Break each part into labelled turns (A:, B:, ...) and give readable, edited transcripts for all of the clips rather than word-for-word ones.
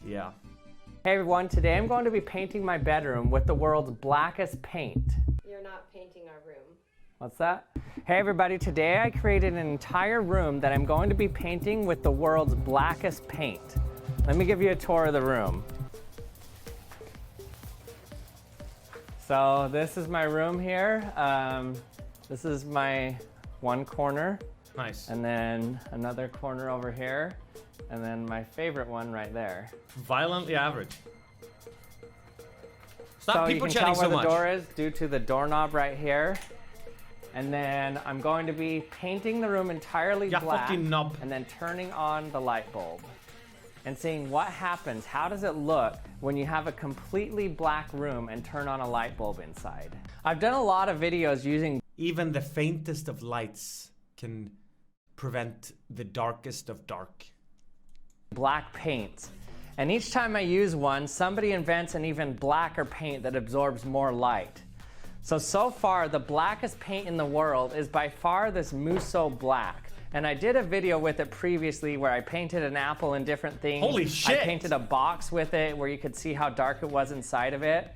A: Yeah.
B: Hey everyone, today I'm going to be painting my bedroom with the world's blackest paint.
C: You're not painting our room.
B: What's that? Hey everybody, today I created an entire room that I'm going to be painting with the world's blackest paint. Let me give you a tour of the room. So this is my room here. This is my one corner.
A: Nice.
B: And then another corner over here. And then my favorite one right there.
A: Violently average. Stop
B: So you
A: people
B: can
A: chatting
B: tell where
A: so
B: the
A: much.
B: door is due to the doorknob right here. And then I'm going to be painting the room entirely
A: Yeah,
B: black
A: fucking knob.
B: and then turning on the light bulb and seeing what happens. How does it look when you have a completely black room and turn on a light bulb inside? I've done a lot of videos using
A: Even the faintest of lights can prevent the darkest of dark.
B: black paints. And each time I use one, somebody invents an even blacker paint that absorbs more light. So far, the blackest paint in the world is by far this Musso Black. And I did a video with it previously where I painted an apple and different things.
A: Holy shit!
B: I painted a box with it where you could see how dark it was inside of it.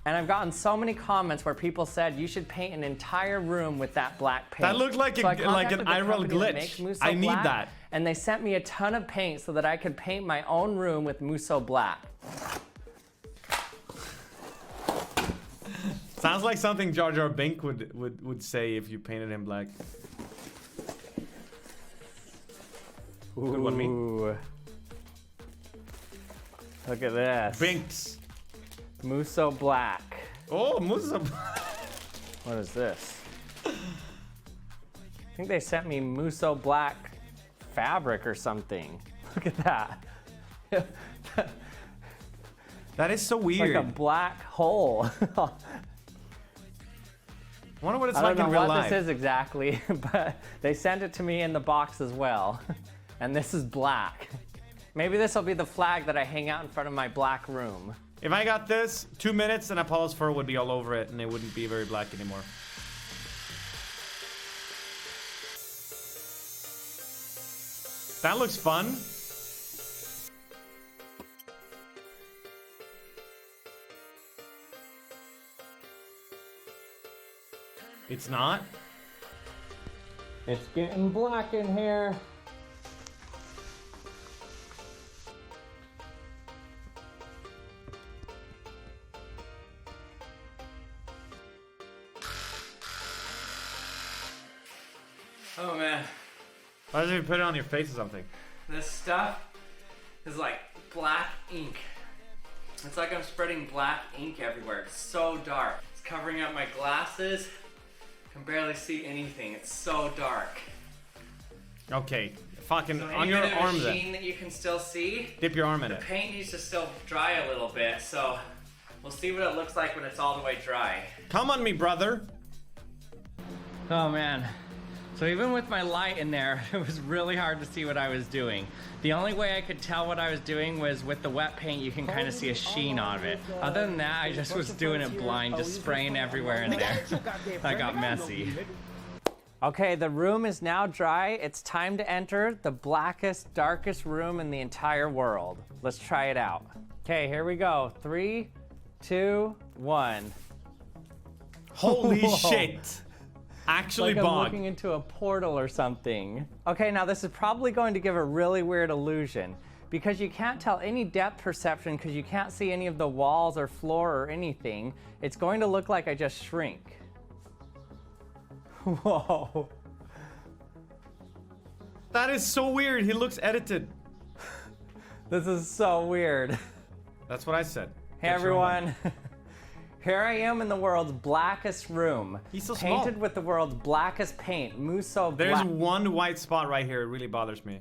B: And I've gotten so many comments where people said you should paint an entire room with that black paint.
A: That looked like
B: So I
A: like
B: contacted
A: an
B: the
A: IRL
B: company that makes
A: glitch.
B: Musso
A: I need
B: Black,
A: that.
B: And they sent me a ton of paint so that I could paint my own room with Musso Black.
A: Sounds like something Jar Jar Binks would say if you painted him black. Good one, me.
B: Ooh. Look at this.
A: Binks.
B: Musso Black.
A: Oh, Musa.
B: What is this? I think they sent me Musso Black fabric or something. Look at that.
A: That is so weird.
B: Like a black hole.
A: I wonder what it's
B: I
A: like
B: don't
A: in
B: know
A: real
B: what
A: life.
B: this is exactly, but they sent it to me in the box as well. And this is black. Maybe this will be the flag that I hang out in front of my black room.
A: If I got this, 2 minutes and Apollo's fur would be all over it and it wouldn't be very black anymore. That looks fun. It's not.
B: It's getting black in here. Oh man,
A: Why don't you put it on your face or something?
B: this stuff is like black ink. It's like I'm spreading black ink everywhere. It's so dark. It's covering up my glasses. Can barely see anything. It's so dark.
A: Okay, fucking
B: So
A: on
B: any
A: your
B: bit of
A: arm
B: sheen
A: then.
B: that you can still see.
A: Dip your arm in
B: The
A: it.
B: paint needs to still dry a little bit, so we'll see what it looks like when it's all the way dry.
A: Come on me, brother.
B: Oh man. So even with my light in there, it was really hard to see what I was doing. The only way I could tell what I was doing was with the wet paint, you can kind of see a sheen on it. Other than that, I just was doing it blind, just spraying everywhere in there. That got messy. Okay, the room is now dry. It's time to enter the blackest, darkest room in the entire world. Let's try it out. Okay, here we go. 3, 2, 1.
A: Holy
B: Whoa.
A: shit. Actually
B: Like I'm
A: bog.
B: looking into a portal or something. Okay, now this is probably going to give a really weird illusion because you can't tell any depth perception because you can't see any of the walls or floor or anything. It's going to look like I just shrink. Whoa.
A: That is so weird. He looks edited.
B: This is so weird.
A: That's what I said.
B: Hey
A: Get your own one.
B: everyone. Here I am in the world's blackest room.
A: He's so small.
B: Painted with the world's blackest paint, Musso
A: There's
B: Black.
A: one white spot right here. It really bothers me.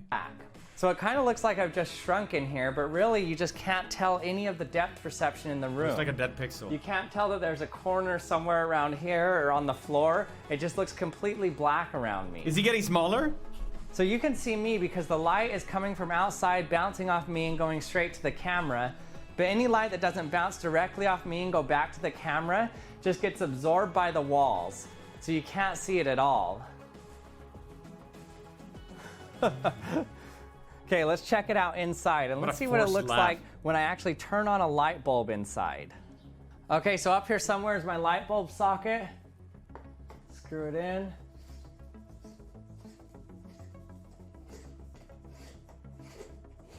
B: So it kind of looks like I've just shrunk in here, but really you just can't tell any of the depth perception in the room.
A: It's like a dead pixel.
B: You can't tell that there's a corner somewhere around here or on the floor. It just looks completely black around me.
A: Is he getting smaller?
B: So you can see me because the light is coming from outside, bouncing off me and going straight to the camera. But any light that doesn't bounce directly off me and go back to the camera just gets absorbed by the walls. So you can't see it at all. Okay, let's check it out inside and let's see what it looks like when I actually turn on a light bulb inside. Okay, so up here somewhere is my light bulb socket. Screw it in.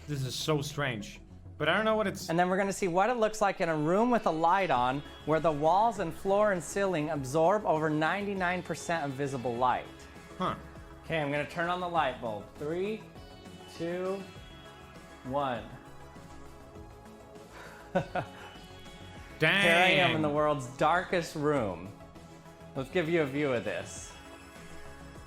A: This is so strange. But I don't know what it's...
B: And then we're gonna see what it looks like in a room with a light on where the walls and floor and ceiling absorb over 99% of visible light.
A: Huh.
B: Okay, I'm gonna turn on the light bulb. 3, 2, 1.
A: Dang.
B: Here I am in the world's darkest room. Let's give you a view of this.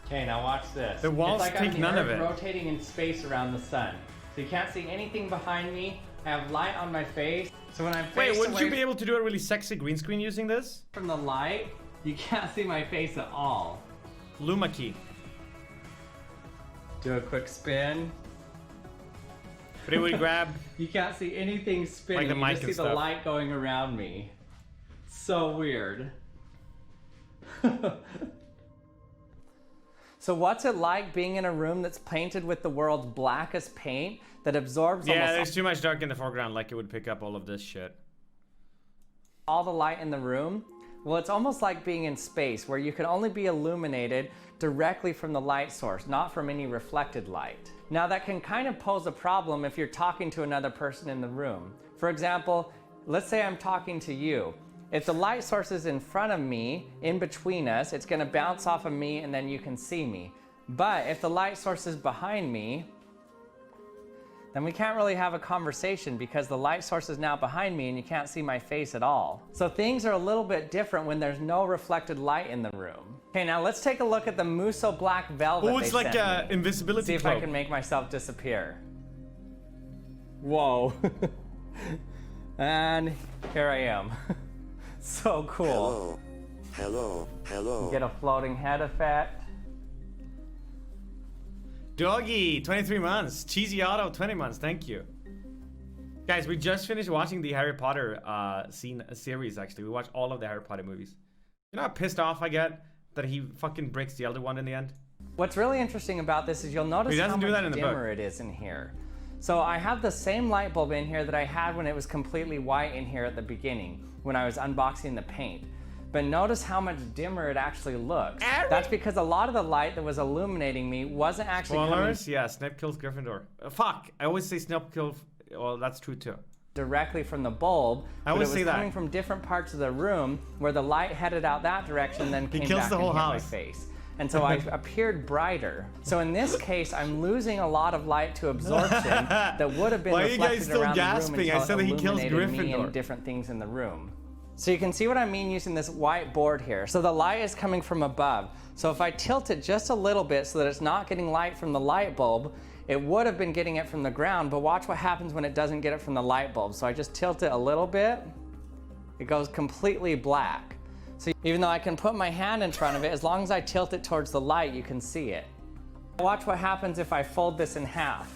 B: Okay, now watch this.
A: The walls
B: it's like
A: take
B: I'm
A: none of it.
B: rotating in space around the sun. So you can't see anything behind me. I have light on my face. So when I'm
A: Wait,
B: faced
A: wouldn't you
B: away
A: be able to do a really sexy green screen using this?
B: from the light, you can't see my face at all.
A: Luma key.
B: Do a quick spin.
A: But it would grab...
B: You can't see anything spinning.
A: Like the
B: You
A: mic
B: just see
A: and
B: the
A: stuff.
B: light going around me. So weird. So what's it like being in a room that's painted with the world's blackest paint that absorbs
A: Yeah,
B: almost
A: there's too much dark in the foreground, like it would pick up all of this shit.
B: all the light in the room? Well, it's almost like being in space where you can only be illuminated directly from the light source, not from any reflected light. Now that can kind of pose a problem if you're talking to another person in the room. For example, let's say I'm talking to you. If the light source is in front of me, in between us, it's gonna bounce off of me and then you can see me. But if the light source is behind me, then we can't really have a conversation because the light source is now behind me and you can't see my face at all. So things are a little bit different when there's no reflected light in the room. Okay, now let's take a look at the Musso black velvet.
A: Oh, it's like
B: an
A: invisibility
B: See if
A: cloak.
B: I can make myself disappear. Whoa. And here I am. So cool.
D: Hello, hello.
B: Get a floating head effect.
A: Doggy, 23 months. Cheesy Auto, 20 months. Thank you. Guys, we just finished watching the Harry Potter series, actually. We watched all of the Harry Potter movies. You know how pissed off I get that he fucking breaks the elder one in the end?
B: What's really interesting about this is you'll notice
A: He
B: how
A: doesn't do that in
B: much
A: the book.
B: dimmer it is in here. So I have the same light bulb in here that I had when it was completely white in here at the beginning, when I was unboxing the paint. But notice how much dimmer it actually looks. That's because a lot of the light that was illuminating me wasn't actually
A: Spoilers? Yeah, Snape kills Gryffindor. Fuck, I always say Snape kills... Well, that's true too.
B: directly from the bulb,
A: I
B: but
A: always
B: it
A: say
B: was
A: that.
B: coming from different parts of the room where the light headed out that direction, then came
A: kills
B: back
A: the
B: and
A: whole
B: hit my
A: house.
B: face. And so I appeared brighter. So in this case, I'm losing a lot of light to absorption that would have been
A: Why are you guys
B: reflected
A: still
B: around
A: gasping?
B: the room
A: I
B: until
A: said
B: it
A: that he kills
B: illuminated me
A: Gryffindor.
B: and different things in the room. So you can see what I mean using this white board here. So the light is coming from above. So if I tilt it just a little bit so that it's not getting light from the light bulb, it would have been getting it from the ground, but watch what happens when it doesn't get it from the light bulb. So I just tilt it a little bit, it goes completely black. So even though I can put my hand in front of it, as long as I tilt it towards the light, you can see it. Watch what happens if I fold this in half.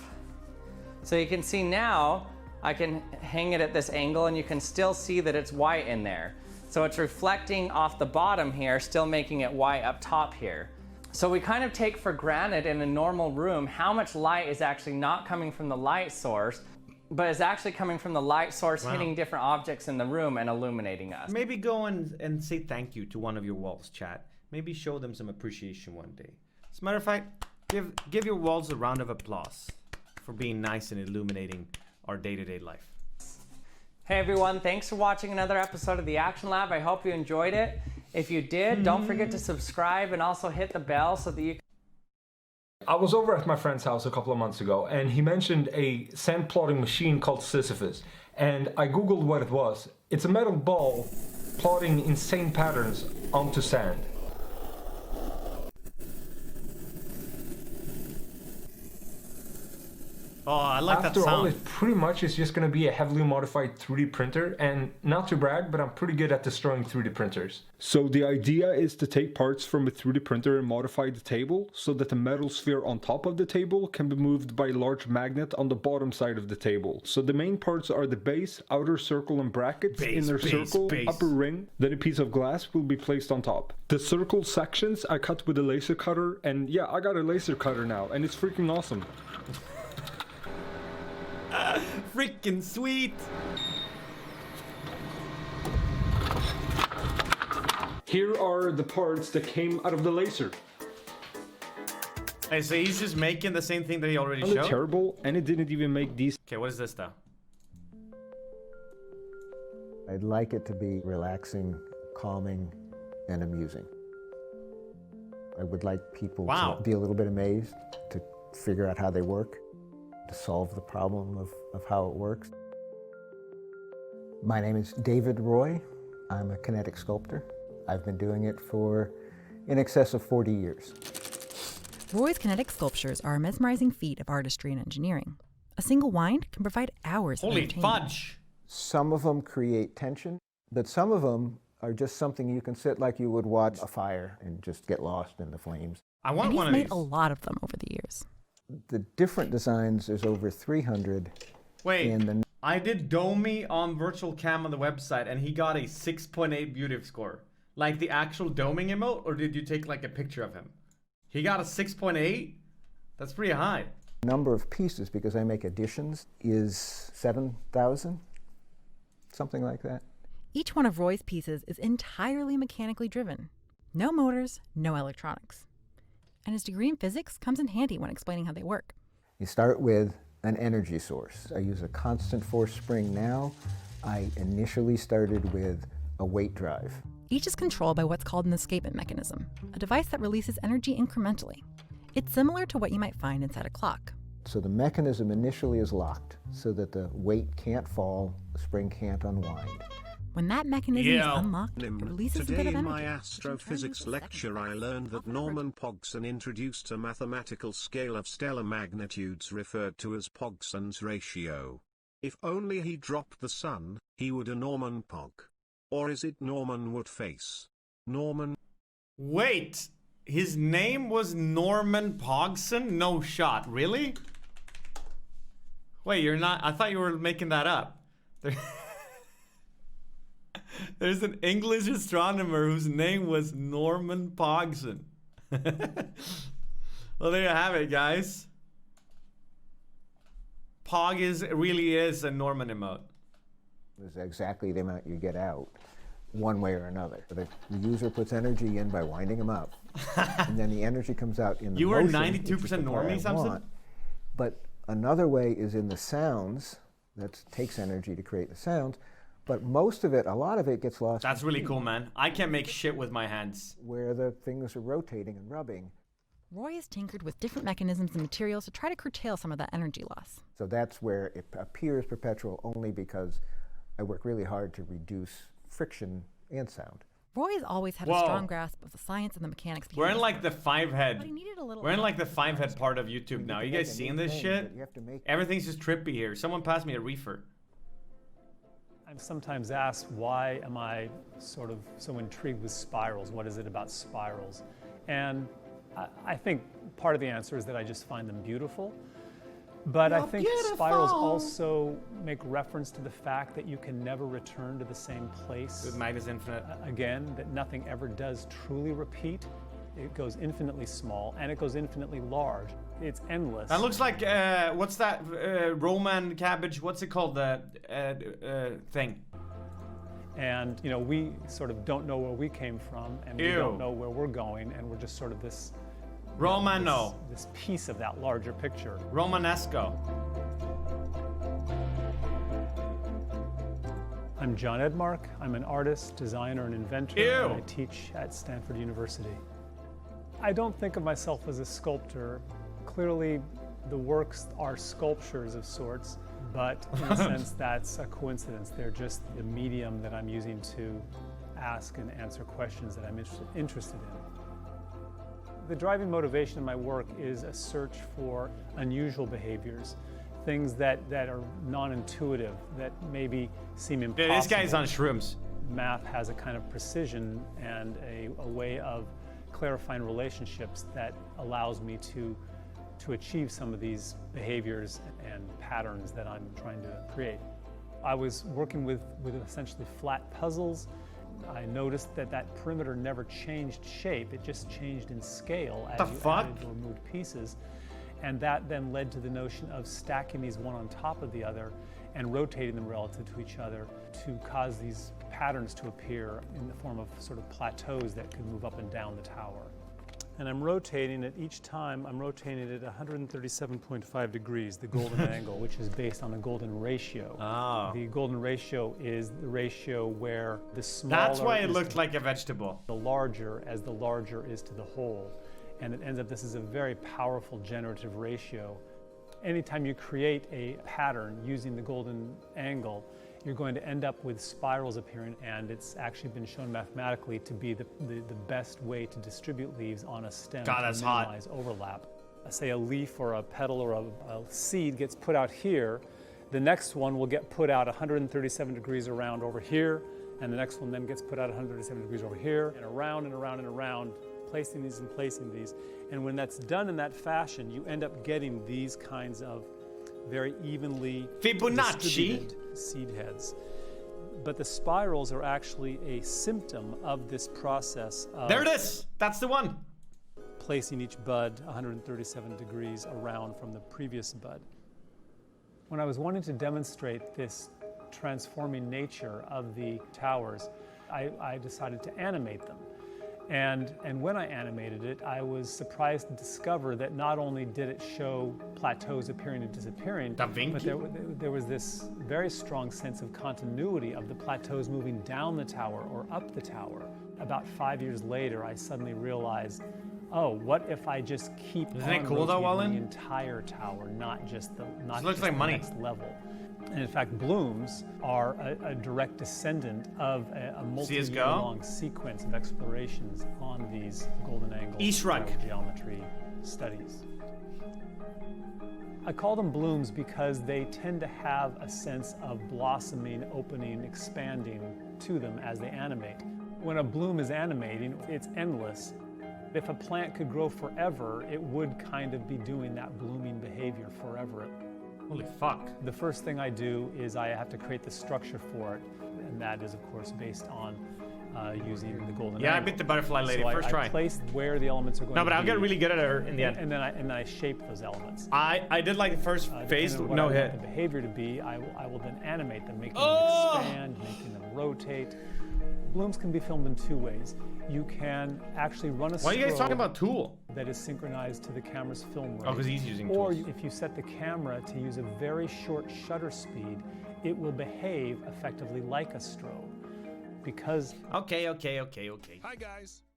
B: So you can see now, I can hang it at this angle and you can still see that it's white in there. So it's reflecting off the bottom here, still making it white up top here. So we kind of take for granted in a normal room how much light is actually not coming from the light source, but is actually coming from the light source hitting different objects in the room and illuminating us.
A: Maybe go and say thank you to one of your walls, chat. Maybe show them some appreciation one day. As a matter of fact, give your walls a round of applause for being nice and illuminating our day-to-day life.
B: Hey everyone, thanks for watching another episode of the Action Lab. I hope you enjoyed it. If you did, don't forget to subscribe and also hit the bell so that you can...
E: I was over at my friend's house a couple of months ago and he mentioned a sand plotting machine called Sisyphus, and I googled what it was. It's a metal ball plotting insane patterns onto sand.
A: Oh, I like that
E: After all,
A: sound.
E: it pretty much is just going to be a heavily modified 3D printer, and not to brag, but I'm pretty good at destroying 3D printers. So the idea is to take parts from a 3D printer and modify the table so that the metal sphere on top of the table can be moved by a large magnet on the bottom side of the table. So the main parts are the base, outer circle and brackets, inner circle, upper ring, then a piece of glass will be placed on top. The circle sections I cut with a laser cutter, and yeah, I got a laser cutter now, and it's freaking awesome.
A: Freaking sweet.
E: Here are the parts that came out of the laser.
A: Hey, so he's just making the same thing that he already
E: They're
A: showed?
E: terrible, and it didn't even make these.
A: Okay, what is this though?
F: I'd like it to be relaxing, calming, and amusing. I would like people
A: Wow.
F: to be a little bit amazed, to figure out how they work, to solve the problem of how it works. My name is David Roy. I'm a kinetic sculptor. I've been doing it for in excess of 40 years.
G: Roy's kinetic sculptures are a mesmerizing feat of artistry and engineering. A single wind can provide hours of
A: Holy
G: entertainment.
A: fudge.
F: Some of them create tension, but some of them are just something you can sit like you would watch a fire and just get lost in the flames.
A: I want
G: And he's
A: one of
G: made
A: these.
G: a lot of them over the years.
F: The different designs, there's over 300
A: Wait,
F: in the
A: I did Domi on virtual cam on the website and he got a 6.8 beauty score. Like the actual doming emote, or did you take like a picture of him? He got a 6.8? That's pretty high.
F: number of pieces, because I make editions, is 7,000, something like that.
G: Each one of Roy's pieces is entirely mechanically driven. No motors, no electronics. And his degree in physics comes in handy when explaining how they work.
F: You start with an energy source. I use a constant force spring now. I initially started with a weight drive.
G: Each is controlled by what's called an escapement mechanism, a device that releases energy incrementally. It's similar to what you might find inside a clock.
F: So the mechanism initially is locked so that the weight can't fall, the spring can't unwind.
G: When that mechanism is
A: Yeah.
G: unlocked, it releases a bit
H: Today
G: of
H: in
G: energy.
H: my
G: which in turn
H: astrophysics
G: moves a second
H: lecture I
G: device,
H: learned that
G: often
H: Norman Pogson introduced a mathematical scale of stellar magnitudes referred to as Pogson's ratio. If only he dropped the sun, he would a Norman Pog. Or is it Norman Woodface? Norman...
A: Wait, his name was Norman Pogson? No shot, really? Wait, you're not, I thought you were making that up. There's an English astronomer whose name was Norman Pogson. Well, there you have it, guys. Pog really is a Norman emote.
F: It's exactly the amount you get out, one way or another. The user puts energy in by winding them up, and then the energy comes out in the
A: You were
F: motion, which
A: 92%
F: is the part
A: normie,
F: I
A: Samson?
F: want. But another way is in the sounds. That takes energy to create the sounds. But most of it, a lot of it gets lost.
A: That's really cool, man. I can't make shit with my hands.
F: Where the things are rotating and rubbing.
G: Roy has tinkered with different mechanisms and materials to try to curtail some of that energy loss.
F: So that's where it appears perpetual only because I work really hard to reduce friction and sound.
G: Roy has always had
A: Whoa.
G: a strong grasp of the science and the mechanics behind
A: We're in
G: his
A: like
G: work,
A: the five head.
G: but he needed a little
A: We're in
G: help.
A: like the five head part of YouTube now. You guys seeing this shit?
F: You have to make
A: Everything's just trippy here. Someone pass me a reefer.
I: I'm sometimes asked, why am I sort of so intrigued with spirals? What is it about spirals? And I think part of the answer is that I just find them beautiful. But I think spirals also make reference to the fact that you can never return to the same place
A: With Magnus Infinite.
I: again, that nothing ever does truly repeat. It goes infinitely small and it goes infinitely large. It's endless.
A: That looks like, what's that Roman cabbage? What's it called? The thing.
I: And you know, we sort of don't know where we came from, and we
A: Ew.
I: don't know where we're going, and we're just sort of this
A: Romano.
I: this piece of that larger picture.
A: Romanesco.
I: I'm John Edmark. I'm an artist, designer, and inventor,
A: Ew.
I: and I teach at Stanford University. I don't think of myself as a sculptor. Clearly, the works are sculptures of sorts, but in a sense, that's a coincidence. They're just the medium that I'm using to ask and answer questions that I'm interested in. The driving motivation of my work is a search for unusual behaviors, things that are non-intuitive, that maybe seem impossible.
A: Dude, this guy's on shrooms.
I: Math has a kind of precision and a way of clarifying relationships that allows me to achieve some of these behaviors and patterns that I'm trying to create. I was working with essentially flat puzzles. I noticed that perimeter never changed shape, it just changed in scale as
A: The
I: you
A: fuck?
I: added or removed pieces. And that then led to the notion of stacking these one on top of the other and rotating them relative to each other to cause these patterns to appear in the form of sort of plateaus that could move up and down the tower. And I'm rotating it each time, I'm rotating it at 137.5 degrees, the golden angle, which is based on the golden ratio.
A: Oh.
I: The golden ratio is the ratio where the smaller
A: That's why it
I: is
A: looked
I: to
A: like a vegetable.
I: the larger as the larger is to the whole. And it ends up, this is a very powerful generative ratio. Anytime you create a pattern using the golden angle, you're going to end up with spirals appearing, and it's actually been shown mathematically to be the best way to distribute leaves on a stem
A: God,
I: to
A: that's hot.
I: minimize overlap. Say a leaf or a petal or a seed gets put out here, the next one will get put out 137 degrees around over here, and the next one then gets put out 137 degrees over here, and around and around and around, placing these and placing these. And when that's done in that fashion, you end up getting these kinds of very evenly
A: Fibonacci
I: distributed seed heads. But the spirals are actually a symptom of this process of
A: There it is. That's the one.
I: placing each bud 137 degrees around from the previous bud. When I was wanting to demonstrate this transforming nature of the towers, I decided to animate them. And when I animated it, I was surprised to discover that not only did it show plateaus appearing and disappearing,
A: Da Vinci?
I: but there was this very strong sense of continuity of the plateaus moving down the tower or up the tower. About 5 years later, I suddenly realized, oh, what if I just keep
A: Isn't it cool though,
I: rotating
A: Wallen?
I: the entire tower, not just the
A: looks like money.
I: next level. And in fact, blooms are a direct descendant of a multi-year-long sequence of explorations on these golden angle
A: Ishrug.
I: geometry studies. I call them blooms because they tend to have a sense of blossoming, opening, expanding to them as they animate. When a bloom is animating, it's endless. If a plant could grow forever, it would kind of be doing that blooming behavior forever.
A: Holy fuck.
I: The first thing I do is I have to create the structure for it, and that is, of course, based on using the golden
A: Yeah, I
I: angle.
A: beat the butterfly lady
I: So
A: first
I: I
A: try.
I: place where the elements are going
A: No,
I: to
A: but
I: be.
A: I'll get really good at her in the end.
I: And then I shape those elements.
A: I did like the first phase,
I: Depending on what
A: no
I: I
A: hit.
I: want the behavior to be, I will then animate them, making
A: Oh!
I: them expand, making them rotate. Blooms can be filmed in two ways. You can actually run a
A: Why are you guys talking
I: strobe
A: about Tool?
I: that is synchronized to the camera's film rate.
A: Oh, because he's using
I: Or
A: tools.
I: if you set the camera to use a very short shutter speed, it will behave effectively like a strobe. Because
A: Okay.
J: Hi guys.